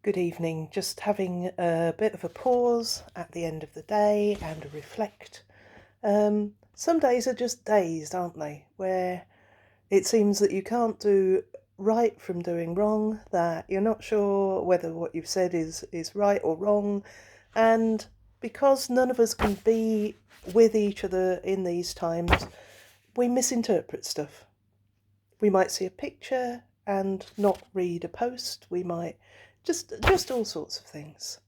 Good evening. Just having a bit of a pause at the end of the day and a reflect. Some days are just days, aren't they? Where it seems that you can't do right from doing wrong, that you're not sure whether what you've said is right or wrong. And because none of us can be with each other in these times, we misinterpret stuff. We might see a picture and not read a post. We might just all sorts of things.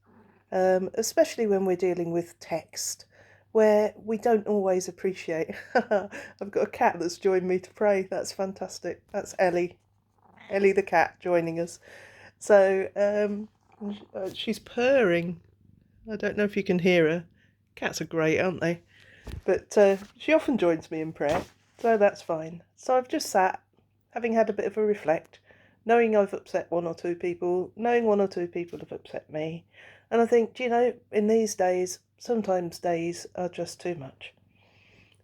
Especially when we're dealing with text, where we don't always appreciate. I've got a cat that's joined me to pray. That's fantastic. That's Ellie the cat joining us. So she's purring. I don't know if you can hear her. Cats are great, aren't they? But she often joins me in prayer, so that's fine. So I've just sat, having had a bit of a reflect, knowing I've upset one or two people, knowing one or two people have upset me. And I think, in these days, sometimes days are just too much.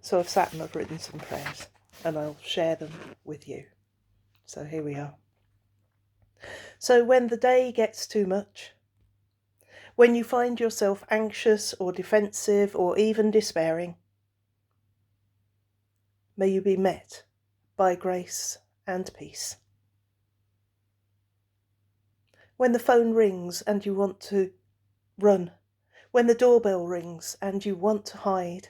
So I've sat and I've written some prayers, and I'll share them with you. So here we are. So when the day gets too much, when you find yourself anxious or defensive or even despairing, may you be met by grace and peace. When the phone rings and you want to run, when the doorbell rings and you want to hide,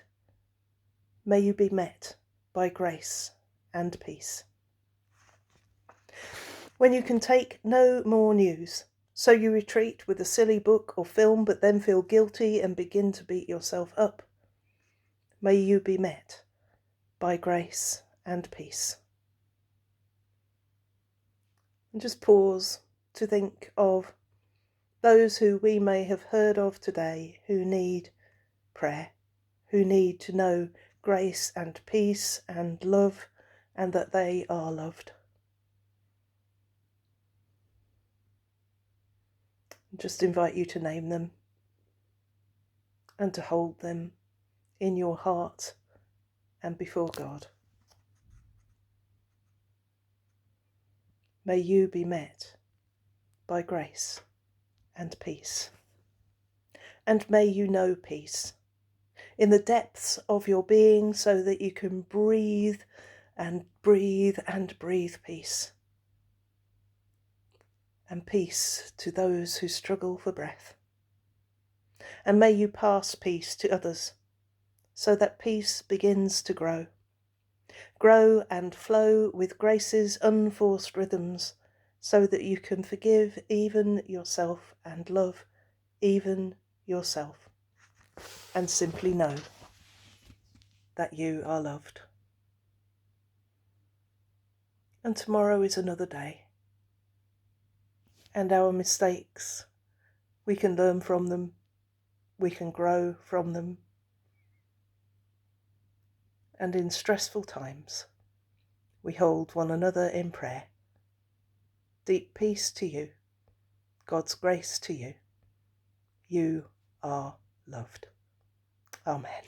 may you be met by grace and peace. When you can take no more news, so you retreat with a silly book or film but then feel guilty and begin to beat yourself up, may you be met by grace and peace. And just pause to think of those who we may have heard of today who need prayer, who need to know grace and peace and love, and that they are loved. Just invite you to name them and to hold them in your heart and before God. May you be met by grace and peace. And may you know peace in the depths of your being so that you can breathe and breathe and breathe peace. And peace to those who struggle for breath. And may you pass peace to others so that peace begins to grow and flow with grace's unforced rhythms so that you can forgive even yourself and love even yourself and simply know that you are loved. And tomorrow is another day. And our mistakes, we can learn from them, we can grow from them. And in stressful times, we hold one another in prayer. Deep peace to you, God's grace to you. You are loved. Amen.